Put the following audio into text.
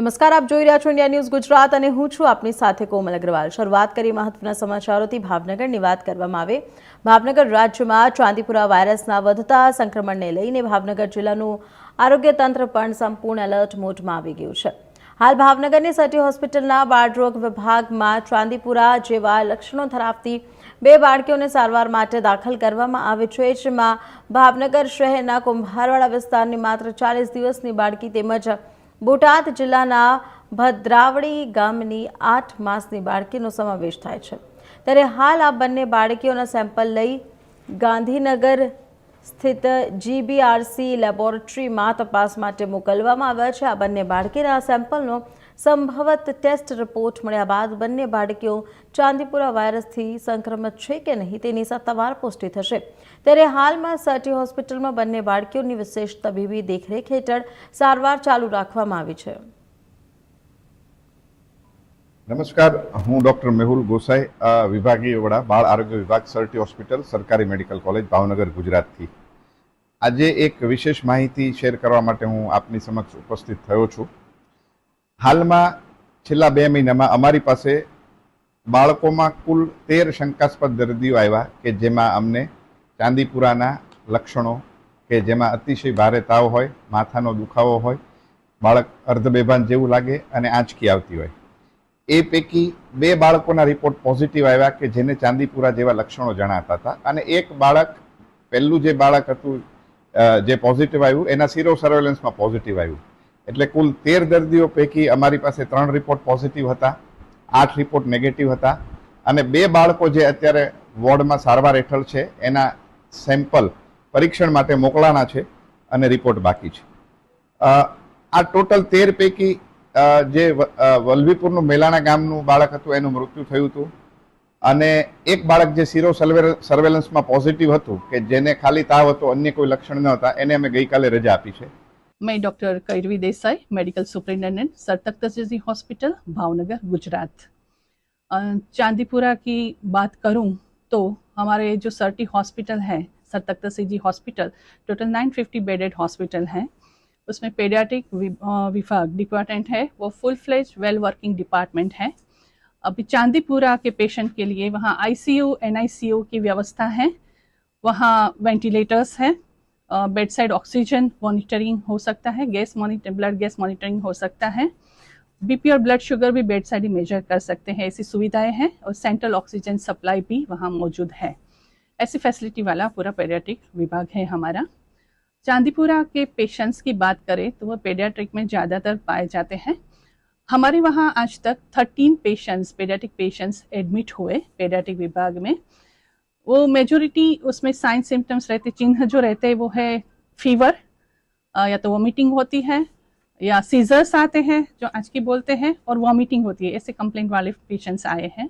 નમસ્કાર, આપ જોઈ રહ્યા છો ઇન્ડિયા ન્યૂઝ ગુજરાત અને હું છું આપની સાથે કોમલ અગ્રવાલ। શરૂઆત કરી મહત્વના સમાચારોથી। ભાવનગરની વાત કરવામાં આવે, ભાવનગર રાજ્યમાં ચાંદીપુરા વાયરસના વધતા સંક્રમણને લઈને ભાવનગર જિલ્લાનું આરોગ્ય તંત્ર પણ સંપૂર્ણ એલર્ટ મોડમાં આવી ગયું છે। હાલ ભાવનગરની સટી હોસ્પિટલના બાળરોગ વિભાગમાં ચાંદીપુરા જેવા લક્ષણો ધરાવતી 2 બાળકીઓને સારવાર માટે દાખલ કરવામાં આવી છે, જેમાં ભાવનગર શહેરના કુંભારવાડા વિસ્તારની માત્ર 40 દિવસની બાળકી તેમજ બોટાદ જિલ્લાના ભદ્રાવડી ગામની 8 માસની બાળકીનો સમાવેશ થાય છે। ત્યારે હાલ આ બંને બાળકીઓના સેમ્પલ લઈ ગાંધીનગર સ્થિત જીબીઆરસી લેબોરેટરીમાં તપાસ માટે મોકલવામાં આવ્યા છે। આ બંને બાળકીના સેમ્પલનો સંભવત ટેસ્ટ રિપોર્ટ મળ્યા બાદ બંને બાળકીઓ ચાંદીપુરા વાયરસથી સંક્રમિત છે કે નહીં તેની સત્તાવાર પુષ્ટિ થશે। ત્યારે હાલમાં સટી હોસ્પિટલમાં બંને બાળકીઓની વિશેષ તબીબી દેખરેખ હેઠળ સારવાર ચાલુ રાખવામાં આવી છે। નમસ્કાર, હું ડોક્ટર મેહુલ ગોસાઈ, વિભાગીય વડા બાળ આરોગ્ય વિભાગ સટી હોસ્પિટલ સરકારી મેડિકલ કોલેજ ભાવનગર ગુજરાતથી આજે એક વિશેષ માહિતી શેર કરવા માટે હું આપની સમક્ષ ઉપસ્થિત થયો છું। હાલમાં છેલ્લા 2 મહિનામાં અમારી પાસે બાળકોમાં કુલ 13 શંકાસ્પદ દર્દીઓ આવ્યા કે જેમાં અમને ચાંદીપુરાના લક્ષણો કે જેમાં અતિશય ભારે તાવ હોય, માથાનો દુખાવો હોય, બાળક અર્ધબેભાન જેવું લાગે અને આંચકી આવતી હોય। એ પૈકી 2 બાળકોના રિપોર્ટ પોઝિટિવ આવ્યા કે જેને ચાંદીપુરા જેવા લક્ષણો જણાતા હતા અને એક બાળક, પહેલું જે બાળક હતું જે પોઝિટિવ આવ્યું એના સીરો સર્વેલન્સમાં પોઝિટિવ આવ્યું। એટલે કુલ 13 દર્દીઓ પૈકી અમારી પાસે 3 રિપોર્ટ પોઝિટિવ હતા, 8 રિપોર્ટ નેગેટિવ હતા અને 2 બાળકો જે અત્યારે વોર્ડમાં સારવાર હેઠળ છે એના સેમ્પલ પરીક્ષણ માટે મોકલાના છે અને રિપોર્ટ બાકી છે। આ ટોટલ 13 પૈકી જે વલભીપુરનું મેલાણા ગામનું બાળક હતું એનું મૃત્યુ થયું હતું અને એક બાળક જે સીરો સર્વેલન્સમાં પોઝિટિવ હતું કે જેને ખાલી તાવ હતો, અન્ય કોઈ લક્ષણ ન હતા, એને અમે ગઈકાલે રજા આપી છે। मैं doctor Kairavi Desai, medical superintendent Sir Takhtji hospital Bhavnagar Gujarat. Chandipura की बात करूं तो हमारे जो सरटी हॉस्पिटल है, Sir Takhtji hospital, total 950 bedded hospital हैं। उसमें पेडियाट्रिक विभाग डिपार्टमेंट है, वो full fledge well working department है। अभी चांदीपुरा के पेशेंट के लिए वहाँ आईसीयू एनआईसीयू की व्यवस्था है, वहाँ वेंटिलेटर्स हैं, बेड साइड ऑक्सीजन मॉनिटरिंग हो सकता है, ब्लड गैस मॉनिटरिंग हो सकता है, बीपी और ब्लड शुगर भी बेड साइड ही मेजर कर सकते हैं, ऐसी सुविधाएं हैं और सेंट्रल ऑक्सीजन सप्लाई भी वहाँ मौजूद है। ऐसी फैसिलिटी वाला पूरा पेडियाट्रिक विभाग है हमारा। चांदीपुरा के पेशेंट्स की बात करें तो वह पेडियाट्रिक में ज़्यादातर पाए जाते हैं। हमारे वहाँ आज तक 13 पेशेंट्स पेडियाट्रिक पेशेंट्स एडमिट हुए पेडियाट्रिक विभाग में। वो मेजोरिटी उसमें साइन सिम्टम्स रहते, चिन्ह जो रहते हैं वो है फीवर, या तो वॉमिटिंग होती है या सीजर्स आते हैं जो आज की बोलते हैं, और वॉमिटिंग होती है, ऐसे कंप्लेंट वाले पेशेंट्स आए हैं।